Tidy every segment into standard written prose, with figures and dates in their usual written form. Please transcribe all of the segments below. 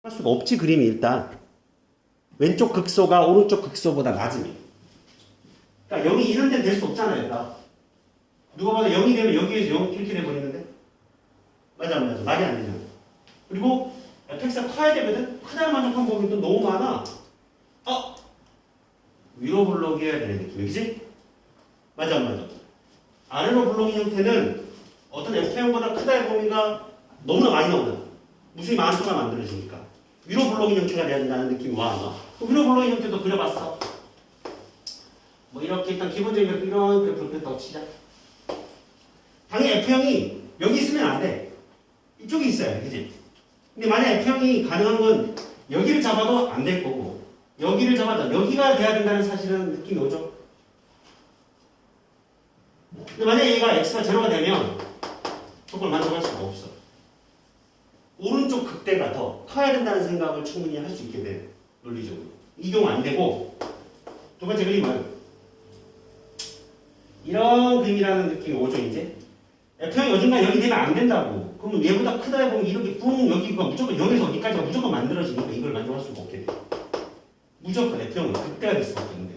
할 수가 없지. 그림이 일단 왼쪽 극소가 오른쪽 극소보다 낮으면, 그러니까 0이 이런 데는 될 수 없잖아요. 그러니까 누가 봐도 0이 되면 여기에서 0 이렇게 돼버리는데, 맞아 안 맞아? 말이 안 되잖아. 그리고 fx가 커야 되거든. 크다는 만족한 범위도 너무 많아. 위로 블록이 해야 되는 느낌이지? 맞아 안 맞아? 아래로 블록인 형태는 어떤 fm보다 크다의 범위가 너무나 많이 나오잖아. 무수히 많은 수가 만들어지니까 위로 블록인 형태가 돼야 된다는 느낌이 와, 안 와? 위로 블록인 형태도 그려봤어. 뭐 이렇게 일단 기본적인 그래프, 이런 그래프를 그렸다고 치자. 당연히 F형이 여기 있으면 안 돼. 이쪽에 있어야 돼, 그지? 근데 만약 F형이 가능한 건 여기를 잡아도 안 될 거고, 여기를 잡아도 여기가 돼야 된다는 사실은 느낌이 오죠? 근데 만약에 얘가 X가 제로가 되면 저걸 만족할 수가 없어. 오른쪽 극대가 더 커야 된다는 생각을 충분히 할 수 있게 돼, 논리적으로. 이 경우 안 되고, 두 번째 그림은 이런 그림이라는 느낌이 오죠, 이제? F형이 어딘가 여기 되면 안 된다고. 그러면 얘보다 크다 해보면 이렇게 뿡 여기가 무조건 여기서 어디까지가 무조건 만들어지니까 이걸 만족할 수가 없게 돼. 무조건 F형은 극대가 될 수밖에 없는데.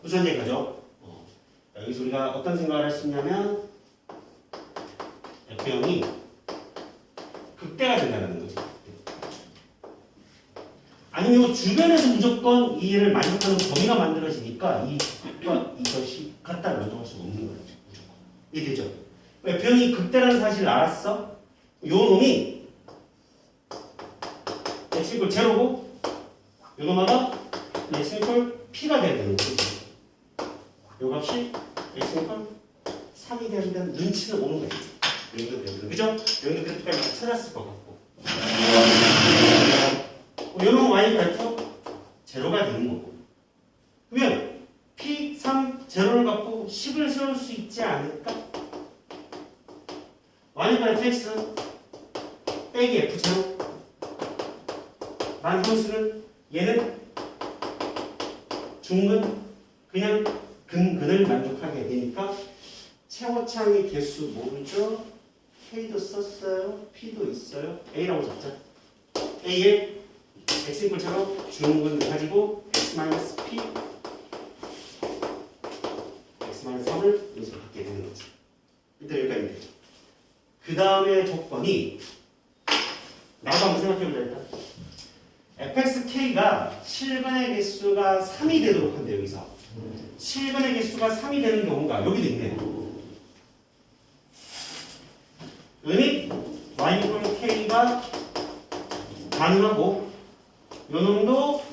무슨 얘기가죠? 여기서 우리가 어떤 생각을 할 수 있냐면 F형이 극대가 된다는 거지. 아니면 이 주변에서 무조건 이를 만족하는 범위가 만들어지니까 이것이 같다를 만족할 수가 없는 거죠. 무조건. 이해되죠? F형이 극대라는 사실을 알았어? 요 놈이 x 이퀄 제로고 요 놈마다 x 이퀄 p가 돼야 되는 거지. 요 값이 x 이퀄 3이 돼야 된다는 눈치는 오는 거지. 여기도 그죠? 여기도 그래프까지 찾았을 것 같고. 요놈 y 벡터 제로가 되는 거고. 그러면 p3 제로를 갖고 10을 세울 수 있지 않을까? y니까 fx 빼기 f 제로 라는 함수는 얘는 중근 그냥 근근을 만족하게 되니까 최고창의 개수 모르죠? k도 썼어요. p도 있어요. a라고 잡자. a에 x 이퀄 제로 중근 가지고 x-p x-3을 여기서 갖게 되는 거지. 일단 여기까지 되죠. 그 다음에 조건이 나도 한번 생각해보자. 일단 fxk가 실근의 개수가 3이 되도록 한대. 여기서 실근의 개수가 3이 되는 경우가 여기도 있네. 은이 y 이퀄 k가 가능하고 요놈도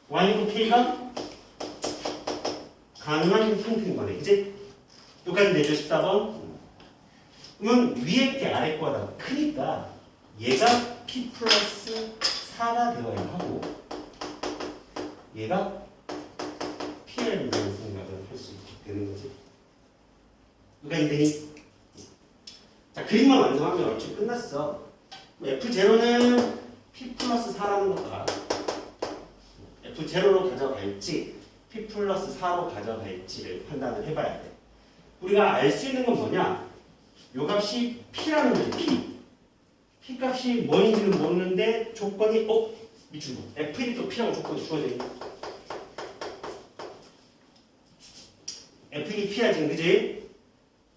y 이퀄 k가 가능한 형태인 거네. 그치? 여기까지 내죠. 14번. 그러면 위에 게 아래 거보다 크니까 얘가 p 플러스 4가 되어야 하고 얘가 p가 된다는 생각을 할 수 있게 되는 거지. 여기까지 되니? 자, 그림만 완성하면 얼추 끝났어. f0는 p 플러스 4라는 것과 f0로 가져갈지 p 플러스 4로 가져갈지를 판단을 해봐야 돼. 우리가 알 수 있는 건 뭐냐? 요 값이 p라는 거지. p 값이 뭐인지는 모르는데 조건이 미친 거. f1이 또 p라고 조건이 주어져 있네. f1이 p야 지금, 그지?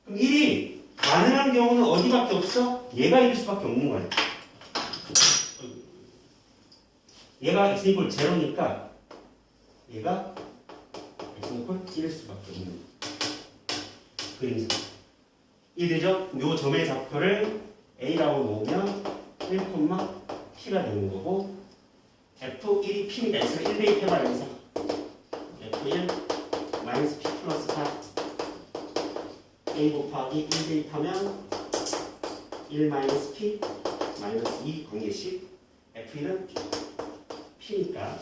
그럼 1이 가능한 경우는 어디밖에 없어? 얘가 1일 수밖에 없는 거야. 얘가 x 이퀄 제로니까 얘가 x 이퀄 1일 수밖에 없는 그림상. 이해되죠? 요 점의 좌표를 a라고 놓으면 1, p가 되는 거고 f1이 p니까 x를 1 대입해봐. 여기서 f1 마이너스 p 플러스 4 a 곱하기 1 대입하면 1 마이너스 p 마이너스 2 관계식 f1은 p니까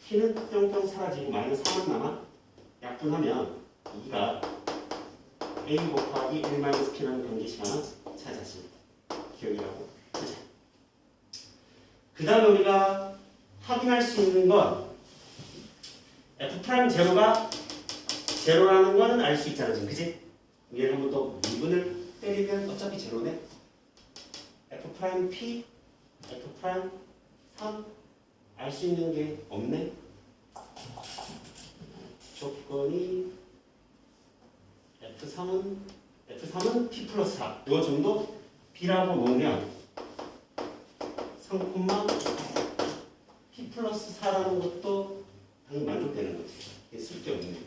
p는 뿅뿅 사라지고 마이너스 3만 남아. 약분하면 2가 a 곱하기 1 마이너스 p라는 관계식 하나 찾았습니다. 기억이라고 하자. 그 다음에 우리가 확인할 수 있는 건 f' 제로가 제로라는 거는 알 수 있잖아 지금, 그지? 얘를 한번 또 미분을 때리면 어차피 제로네. f 프라임 p, f 프라임 3 알 수 있는 게 없네. 조건이 F3은 P 플러스 4. 요 정도 B라고 놓으면 3, P 플러스 4라는 것도 당연히 만족되는 거지. 이게 쓸데없네.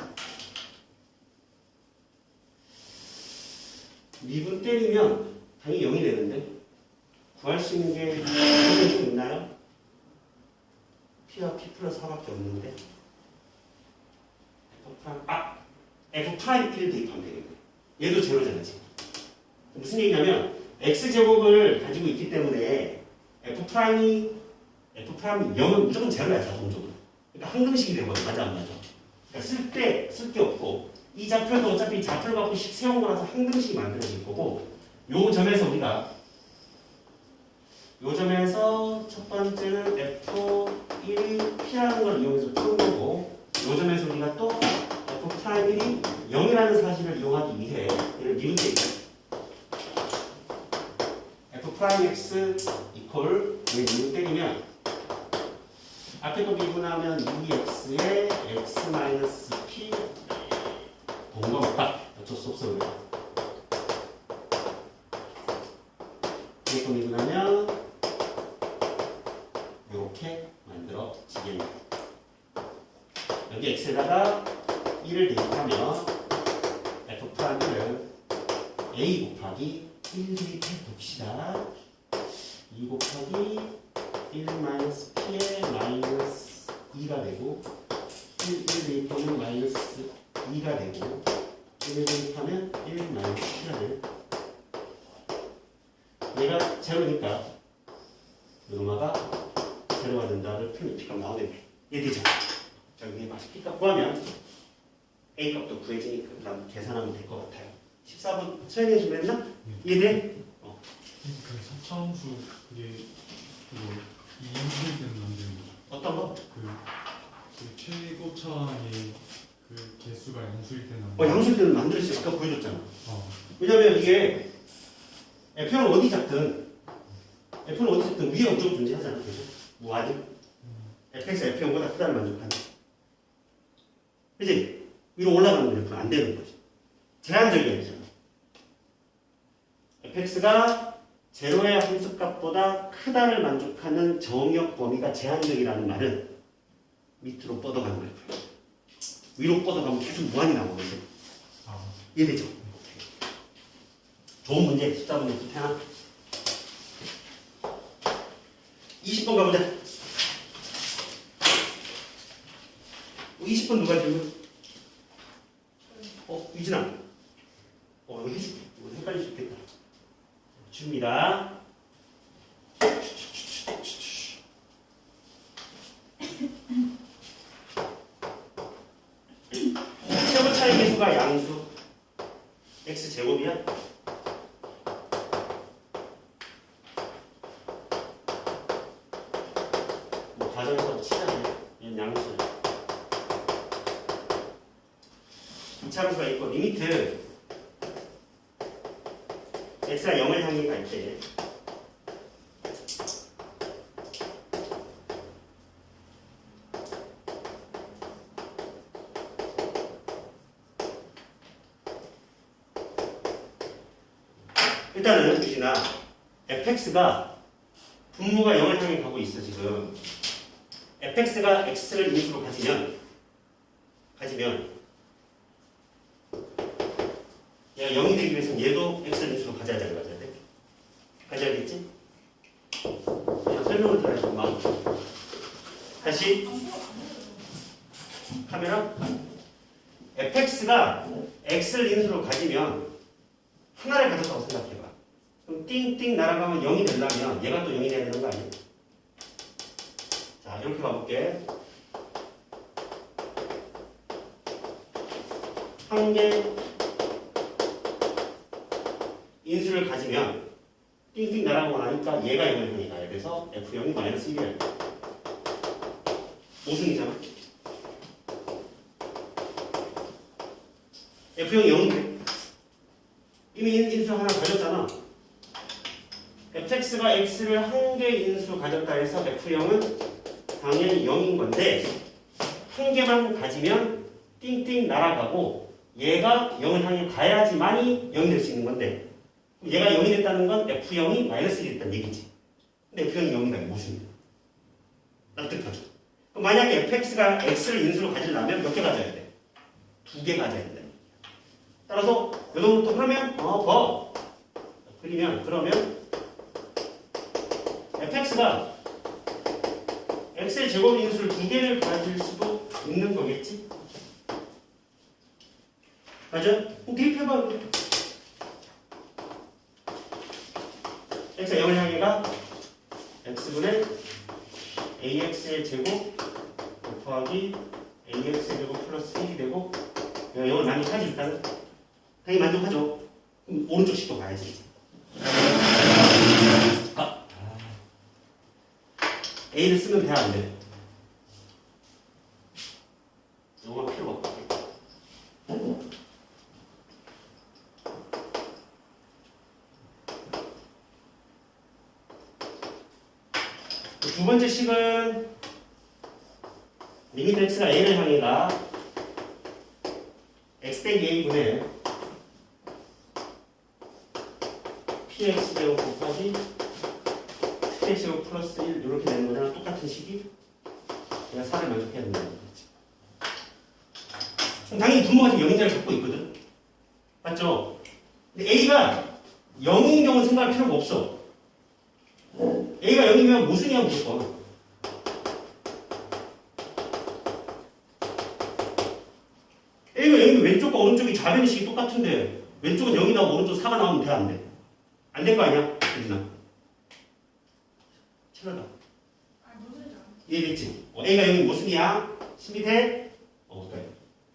미분 때리면 당연히 0이 되는데 구할 수 있는 게 좀 있나요? P와 P 플러스 4밖에 없는데 F 프라임 1 대입하면 되겠네. 얘도 제로잖아 지금. 무슨 얘기냐면 X제곱을 가지고 있기 때문에 F 프라임이 0은 무조건 제로야 자동적으로. 그러니까 항등식이 되거든. 맞아 안 맞아? 그러니까 쓸데 없고 이 좌표도 어차피 좌표를 갖고 식 세운 거라서 항등식이 만들어질 거고 요 점에서 우리가 첫 번째는 F1이 P라는 걸 이용해서 푸는 거고 요 점에서 우리가 또 F 프라임 1이 0이라는 사실을 이용하기 위해 얘를 미분 때리자. F 프라임 X 이퀄 미분 때리면 앞에 거 미분하면 2X에 X 마이너스 P 동거 없다. 어쩔 수 없어 그래. 뒤에 거 미분하면 이렇게 만들어지겠네. 여기 X에다가 1을 대입하면 F 프라임을 A 곱하기 1 대입해 봅시다. 2 곱하기 1 마이너스 P의 마이너스 2가 되고 1 대입하면 마이너스 2가 되고 1 대입하면 1 마이너스 P가 되네. 얘가 제로니까 요마가 제로가 된다를 풀면 P가 나오네. 이해되죠? 자, 여기 마치 P값 구하면 A 값도 구해지니까 그 다음 계산하면 될 것 같아요. 14번 수행해 주면 했나? 이해돼? 그 4차함수 그게 그거 이양수일 때는 안 되는 거죠? 어떤 거? 그 최고차의 그 개수가 양수일 때는 안 되는 양수일 때는 만들 수 있어. 아까 보여줬잖아. 어. 왜냐면 이게 F는 어디 잡든 위에 어쩌고 존재하잖아. 그죠? 무한히 fx, F형보다 크다를 만족하는. 그치? 위로 올라가는 그래프는 안 되는 거지. 제한적이야 되잖아. fx가 제로의 함수값보다 크다를 만족하는 정역 범위가 제한적이라는 말은 밑으로 뻗어가는 거예요. 위로 뻗어가면 계속 무한히 나오거든요. 이해되죠? 좋은 문제, 14문제 하나. 20번 가보자. 20번 누가 질문? 유진아. 이거 해줄게. 이거 헷갈릴 수 있겠다. 줍니다. 최고 차이 계수가 양수. x 제곱이야? 뭐 가정에서 치자네. 얘는 양수야. 이차함수가 있고 리미트 x가 0을 향해 갈 때 일단은 유진아 fx가 분모가 0을 향해 가고 있어 지금. fx가 x를 인수로 가지면 얘가 0이 되기 위해서는 얘도 x를 인수로 가져야 돼. 가져야겠지? 그냥 설명을 들어야지. 막 다시 카메라. fx가 x를 인수로 가지면 하나를 가졌다고 생각해봐. 그럼 띵띵 날아가면 0이 되려면 얘가 또 0이 돼야 되는 거 아니야? 자, 이렇게 가볼게. 한 개 인수를 가지면 띵띵 날아가고 나니까 얘가 0을 향해 가야 돼서 F0이 마이너스 1이야. 5승이잖아. F0이 0이 돼. 이미 인수 하나 가졌잖아. fx가 x를 한 개 인수 가졌다 해서 f0은 당연히 0인 건데 한 개만 가지면 띵띵 날아가고 얘가 0을 향해 가야지만이 0이 될 수 있는 건데 얘가 0이 됐다는 건 f0이 마이너스 1이 됐다는 얘기지. 근데 f0이 0이다. 무슨 일이야? 납득하죠? 그럼 만약에 fx가 x를 인수로 가지려면 몇 개 가져야 돼? 2개 가져야 된다. 따라서 이 정도부터 그러면 그리면 그러면 fx가 x의 제곱 인수를 2개를 가질 수도 있는 거겠지? 맞아? 그럼 대입해봐. x가 0을 향해가 x분의 ax의 제곱 곱하기 ax의 제곱 플러스 1이 되고 0을 만족하지 일단은? 당연히 만족하죠. 그럼 오른쪽 식도 가야지. A를 쓰면 돼, 안 돼? 영어가 필요가 없다. 두 번째 식은 리미트 x가 a를 향해가 x 빼기 a분의 px 제곱 곱하기 px 제곱 플러스 1 이렇게 되는 거잖아. 똑같은 식이 내가 4를 만족해야 된다는 거지. 그럼 당연히 분모가 지금 0인자를 갖고 있거든. 맞죠? 근데 a가 0인 경우는 생각할 필요가 없어. a가 0이면 모순이야 무조건. a가 0이면 왼쪽과 오른쪽이 좌변식이 똑같은데 왼쪽은 0이 나오고 오른쪽 4가 나오면 돼, 안 돼? 안 될 거 아니야? 유진아. 찾아봐. 이해됐지? a가 0이 모순이야. 신비돼? 그래.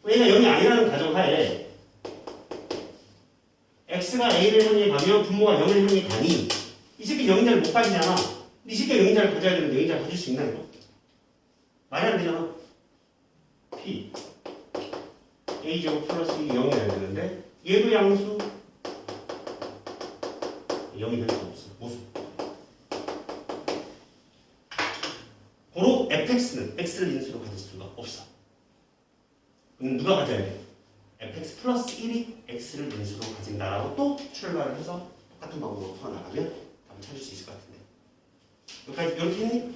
a가 0이 아니라는 가정하에 x가 a를 향해 가면 분모가 0을 향해 가니 이 새끼 0인자를 못 가지잖아. 이 새끼가 0인자를 가져야 되는데 0인자를 가질 수 있나 이거? 말이 안 되잖아. p a제곱 플러스 2이 0이 돼야 되는데 얘도 양수 0이 될 수 없어. 모순. 고로 fx는 x를 인수로 가질 수가 없어. 그럼 누가 가져야 돼? fx 플러스 1이 x를 인수로 가진다라고 또 출발을 해서 똑같은 방법으로 풀어나가면 답을 찾을 수 있을 것 같은데. 여기까지 이렇게 했니?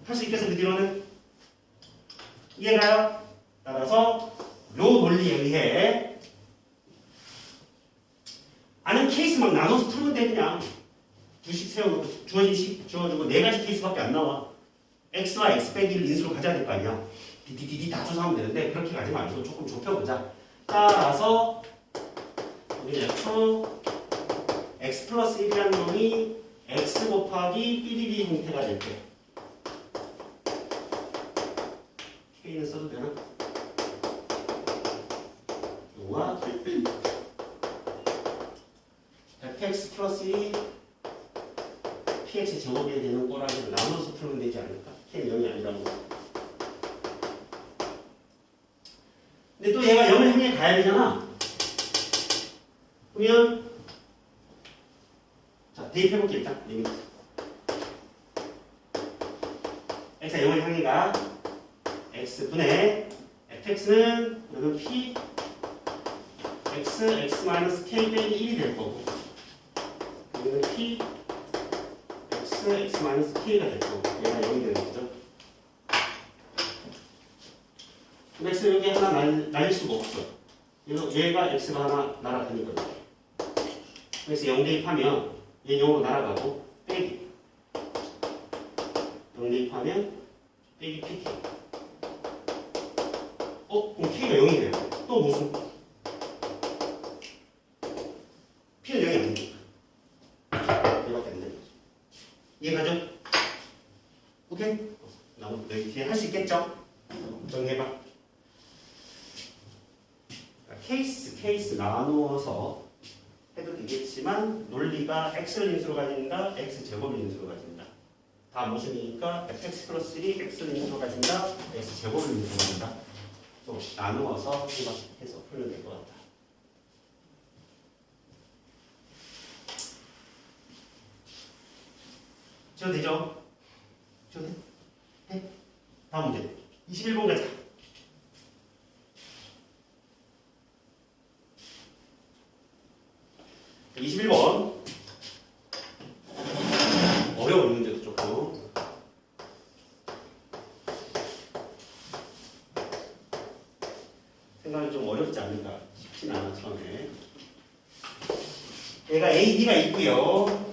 할 수 있겠어? 그 뒤로는? 이해가요? 따라서 요 논리에 의해 아는 케이스 막 나눠서 풀면 돼. 그냥 두식 세우고 주어진 식 주어주고 네 가지 케이스밖에 안 나와. x와 x 빼기를 인수로 가져야 될 거 아니야. 디디디디 다 조사하면 되는데 그렇게 가지 말고 조금 좁혀보자. 따라서 우리 f x 플러스 1이라는 놈이 x 곱하기 삐리리 형태가 될 때 k는 써도 되나? 요와 fx 플러스 1이 px 제곱이 되는 꼬라지를 나눠서 풀면 되지 않을까? k는 0이 아니라고. 근데 또 얘가 0을 향해 가야 되잖아. 그러면 자 대입해볼게 일단. 리미트 x가 0을 향해 가 x분의 fx는 여기 p x 마이너스 k 빼기 1이 될 거고 여기는 p x 마이너스 k가 될 거고 얘가 0이 되는 거죠. x 여기 하나 날릴 수가 없어. 그래서 얘가 x가 하나 날아가니거든. 그래서 0 대입하면 얘 0으로 날아가고 빼기 0 대입하면 빼기 pk. 그럼 k가 0이 돼요. 또 무슨? p는 0이 안 돼. 얘밖에 안 되는 거죠. 이해가죠? 오케이? 나무 여기 뒤에 할 수 있겠죠? 정리해봐. 케이스 나누어서 해도 되겠지만 논리가 x를 인수로 가진다, x 제곱을 인수로 가진다. 다 무슨이니까 fx 플러스 1이 x를 인수로 가진다, x 제곱을 인수로 가진다. 또 나누어서 해서 풀면 될 것 같다. 지워도 되죠? 지워도 돼? 네? 다음 문제 21번 가자. 자, 21번 어려운 문제도 조금. 생각이 좀 어렵지 않을까 싶진 않아 처음에. 얘가 A, B가 있고요.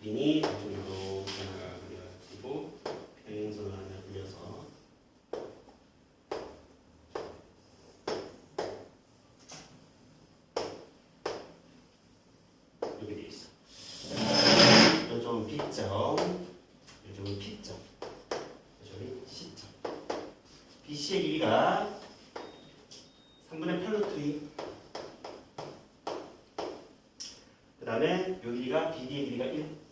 그림이 이쪽으로 하나 그려가지고 평행선을 하나 그려서 이렇게 되어 있어. 이쪽은 B점, 이쪽은 P점, 이쪽은 C점. BC의 길이가 3분의 8루트 2. 그 다음에 요 길이가 BD의 길이가 1.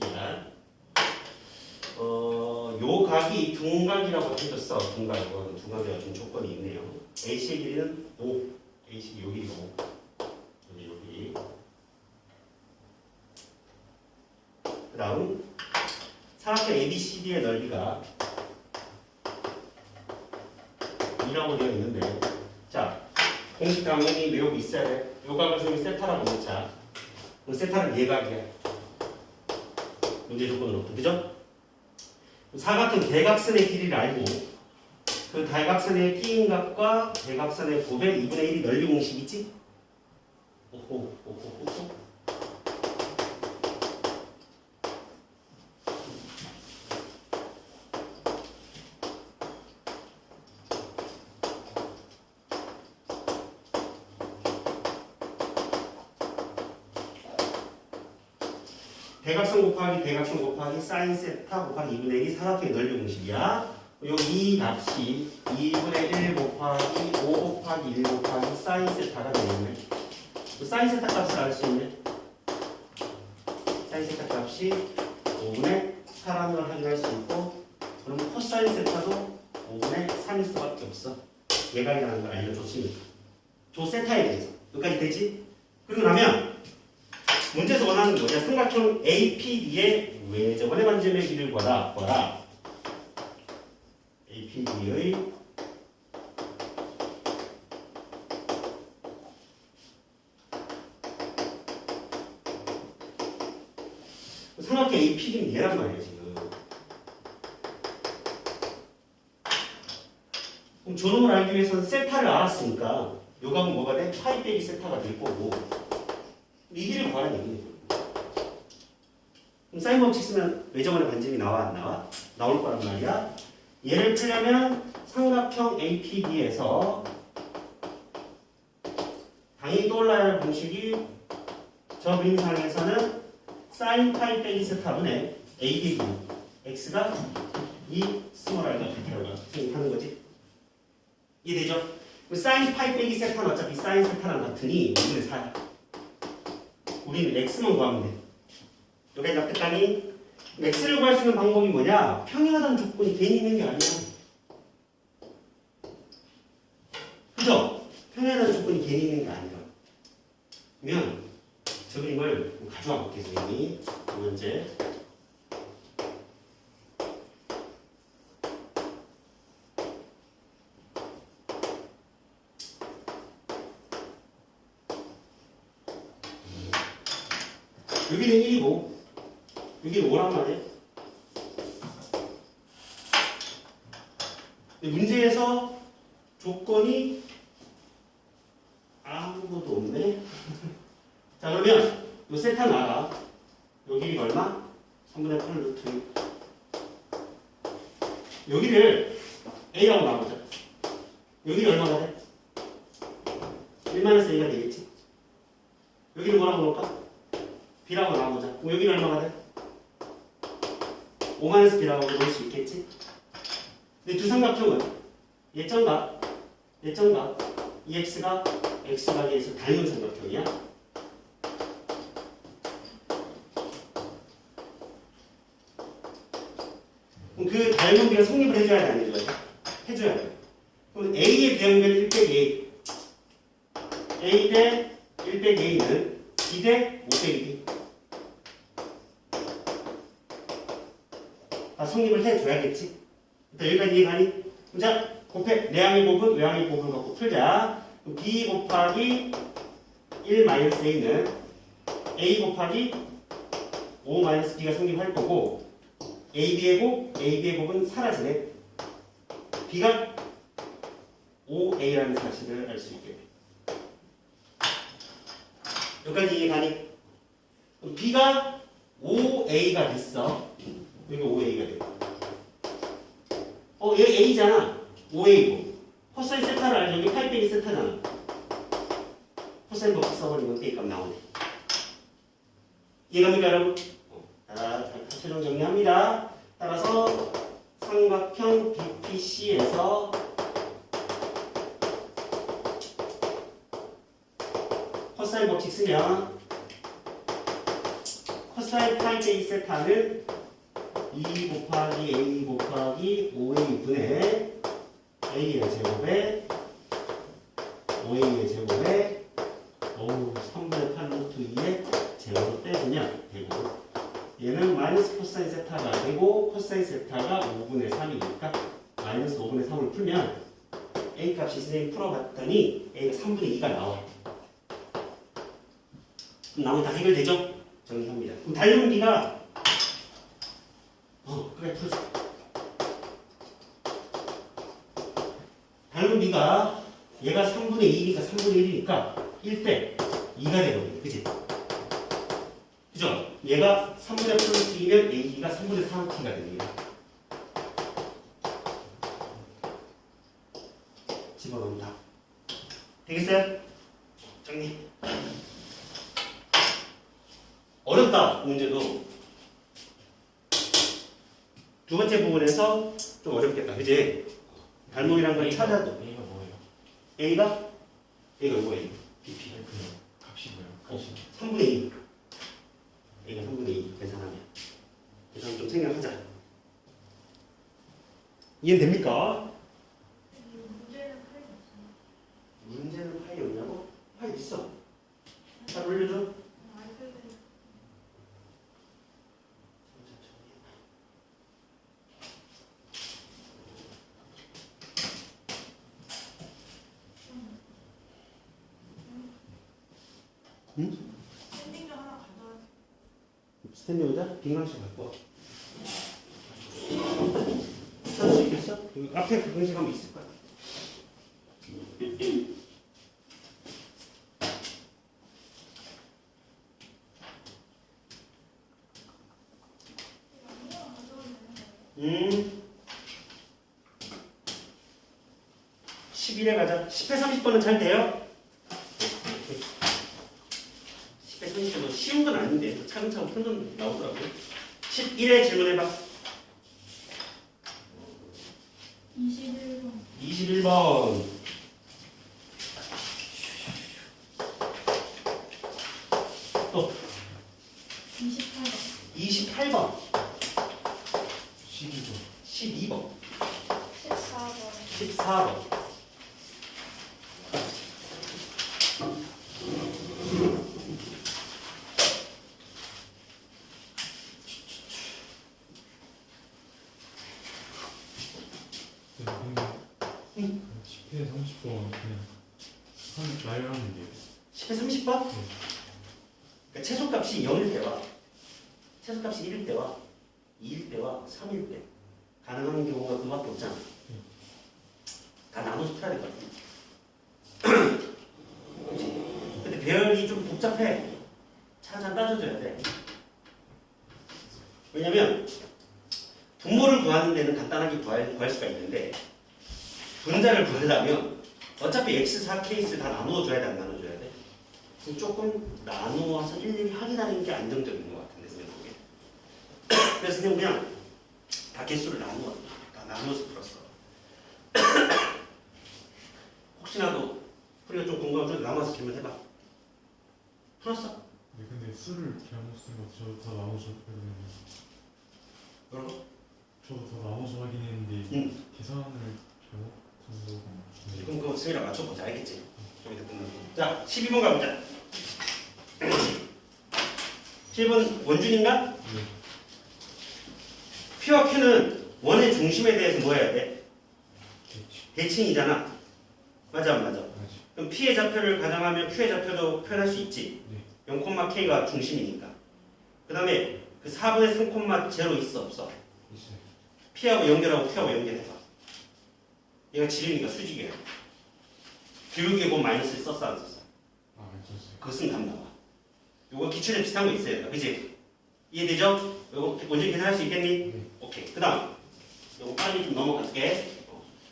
길이가 요 각이 둔각이라고 해줬어. 둔각이고 둔각이라고 준 조건이 있네요. AC의 길이는 5. AC 요 길이가 5. 여기 요 길이. 그 다음 사각형 ABCD의 넓이가 2라고 되어 있는데, 자 공식 당연히 외우고 있어야 돼. 요 각을 선생님이 세타라고 놓자. 그럼 세타는 예각이야. 문제 조건은 없고, 그죠? 사각형 대각선의 길이를 알고 그 대각선의 끼인 각과 대각선의 곱의 2분의 1이 넓이 공식 있지? 오호. 대각선 곱하기 사인 세타 곱하기 2분의 1이 사각형의 넓이 공식이야. 여기 이 값이 2분의 1 곱하기 5 곱하기 1 곱하기 사인 세타가 되겠네. 사인 세타 값을 알 수 있네. 사인 세타 값이 5분의 4라는 걸 확인할 수 있고, 그럼 코사인 세타도 5분의 3일 수밖에 없어. 예각이라는 걸 알려줬으니까. 조 세타에 대해서. 여기까지 되지? 그리고 나면 문제에서 원하는 게 뭐냐? 삼각형 APD의 외접원의 반점의 길이를 구하라. APD의 삼각형 APD는 얘란 말이에요 지금. 그럼 저놈을 알기 위해서는 세타를 알았으니까 요 값은 뭐가 돼? 파이 빼기 세타가 될 거고, 이 길이를 구하라는 얘기예요. 그럼 사인 법칙 쓰면 외접원의 반점이 나와 안 나와? 나올 거란 말이야. 얘를 풀려면 삼각형 APD에서 당연히 떠올라야 할 공식이 저 그림상에서는 사인 파이 빼기 세타분의 AD x가 이 스몰 r과 비타로가 생각하는 거지. 이해되죠? 사인 파이 빼기 세타는 어차피 사인 세타랑 같으니 5분의 4야. 우리는 x만 구하면 돼. 여기까지 납득하니? x를 구할 수 있는 방법이 뭐냐? 평행하다는 조건이 괜히 있는 게 아니야. 그죠? 평행하다는 조건이 괜히 있는 게 아니라. 그러면 저 그림을 가져와 볼게요, 선생님이. 문제. 여기는 1이고 여기는 5란 말이에요. 문제에서 조건이 아무것도 없네. 자 그러면 요 세타 나라 여기 얼마? 3분의 8 루트 여기를 A라고 나오자. 여기는 얼마가 돼? 1-A가 되겠지. 여기는 뭐라고 놓을까? B라고 나오자. 그럼 여기는 얼마가 돼? 5-B라고 놓을 수 있겠지? 근데 두 삼각형은 예점각, 이 x가 x각에서 닮은 삼각형이야. 그럼 그 닮은 비가 성립을 해줘야 돼, 안 해줘야 돼? 해줘야 돼. 그럼 A의 대응변 1-A, A 대 1-A는 B 대 5-B. 다 성립을 해줘야겠지. 일단 여기까지 이해가니? 자, 곱해 내항의 곱은 외항의 곱을 갖고 풀자. b 곱하기 1 마이너스 a는 a 곱하기 5 마이너스 b가 성립할 거고 ab의 곱은 사라지네. b가 5a라는 사실을 알 수 있게 돼. 여기까지 이해가니? b가 5a가 됐어. 여기 5a가 돼. 얘 a잖아. 5a고. 코사인 세타를 알죠? 여기 파이 빼기 세타잖아. 코사인 법칙 써버리면 a 값 나오네. 이해갑니까 여러분? 자, 최종 정리합니다. 따라서 삼각형 BPC에서 코사인 법칙 쓰면 코사인 파이 빼기 세타는 2 곱하기 a 곱하기 5a 분의 a의 제곱에 5a의 제곱에 3분의 8 루트 2의 제곱을 빼주면 되고 얘는 마이너스 코사인 세타가 되고 코사인 세타가 5분의 3이니까 마이너스 5분의 3을 풀면 a 값이 선생님이 풀어봤더니 a가 3분의 2가 나와. 그럼 나머지 다 해결되죠? 정리합니다. 그럼 달력기가 그래 풀어줘. 달력기가 얘가 3분의 2니까 3분의 1이니까 1대 2가 되거든요. 그치? 그죠? 얘가 3분의 플러스 2면 AD가 3분의 3t가 됩니다. 집어넣으면 다. 되겠어요? 정리. 어렵다, 문제도. 두 번째 부분에서 좀 어렵겠다. 그지? 발목이란 걸 찾아도. A가 뭐예요? A가 뭐예요? BP. 그 값이 뭐예요? 3분의 2. A가 3분의 2 계산하면. 계산 좀 생각하자. 이해됩니까? 문제는 파이 없냐고? 파이 있어. 잘 올려줘. 응? 샌딩도 하나 가져와. 스탠드 의자? 빈강식 갖고 와. 찾을 수 있겠어? 여기 앞에 그 강식 하면 있을 거야. 음. 11에 가자. 10회 30번은 잘 돼요? 10회 30번은 쉬운 건 아닌데 차근차근 풀면 나오더라고요. 11에 질문해봐. 21번. 21번. 또 28번. 28번. 12번. 12번. 14번. 14번. 근데 10회 30번 그냥 나열하면 돼요. 10회 30번? 그러니까 최소값이 0일 때와 최소값이 1일 때와 2일 때와 3일 때 가능한 경우가 그밖에 없잖아. 다 나눠서 풀어야 될 것 같아. 그치? 근데 배열이 좀 복잡해. 차차 따져줘야 돼. 왜냐면 분모를 구하는 데는 간단하게 구할 수가 있는데 분자를 구하려면 어차피 X4 케이스를 다 나누어줘야 돼, 안 나눠줘야 돼? 그럼 조금 나누어서 일일이 확인하는 게 안정적인 것 같은데 생각보기에. 그래서 그냥 다 개수를 다 나누어서 풀었어. 혹시나도 우리가 좀 궁금하면 좀 나눠서 질문해봐. 풀었어? 네, 근데 수를 잘못 쓴 거 저도 다 나눠서 그러면 뭐라고? 저도 다 나눠서 확인했는데 응. 계산을 잘못한 거가 같은데. 그럼 그거 수이랑 맞춰보자. 알겠지? 좀 이따 끝나고. 자, 12번 가보자. 7번 원준인가? 네. P와 Q는 원의 중심에 대해서 뭐 해야 돼? 대칭이잖아. 맞아 안 맞아? 맞아. 그럼 P의 좌표를 가정하면 Q의 좌표도 표현할 수 있지. 네. 0,K가 중심이니까. 그 다음에 그 4분의 3,0 있어 없어? 있어요. P하고 연결하고 Q하고 연결해봐. 얘가 지름이니까 수직이야. 교육에 보면 마이너스 썼어 안 썼어? 아, 있었어요. 그거 쓰면 답 나와. 요거 기출에 비슷한 거 있어야 돼. 그치? 이해되죠? 요거 먼저 계산할 수 있겠니? 네. 오케이. 그 다음 요거 빨리 좀 넘어갈게.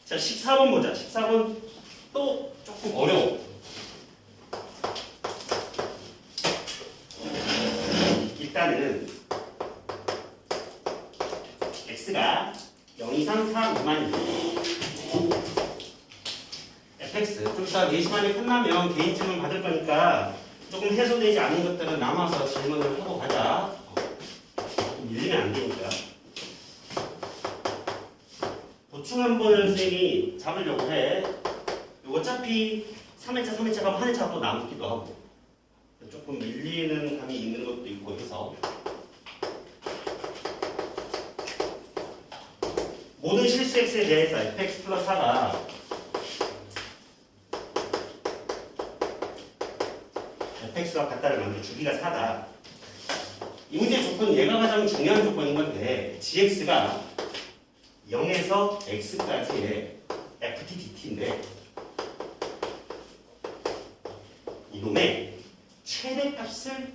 자 14번 보자. 14번 또 조금 어려워. 일단은 x가 0 이상 4 미만이고 fx 좀 이따 4시간이 끝나면 개인 질문 받을 거니까 조금 해소되지 않은 것들은 남아서 질문을 하고 가자. 밀리면 안 되니까. 보충 한 번을 쌤이 잡으려고 해. 어차피 3회차, 3회차 가면 한 회차 또 남기도 하고 조금 밀리는 감이 있는 것도 있고 해서 모든 실수 x에 대해서 fx 플러스 4가 fx와 같다를 만들어 주기가 4다. 이 문제의 조건은 얘가 가장 중요한 조건인 건데 gx가 0에서 x까지의 ftdt인데 이놈의 최대값을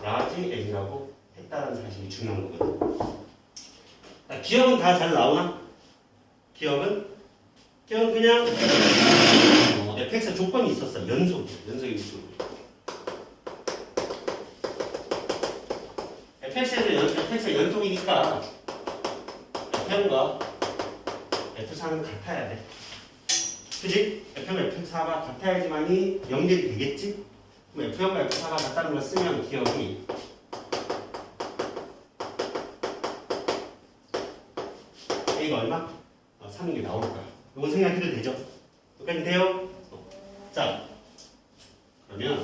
라지 n이라고 했다는 사실이 중요한 거거든. 기억은 다 잘 나오나? 기억은 그냥 fx 조건이 있었어. 연속이 있어. fx의 연속이니까 fm과 f4는 같아야 돼. 그지? fm과 f4가 같아야지만이 연결이 되겠지? 그럼 fm과 f4가 같다는 걸 쓰면 기억이 a가 얼마? 3인 게 나올 거야. 이거 생각해도 되죠? 여기까지 돼요? 자, 그러면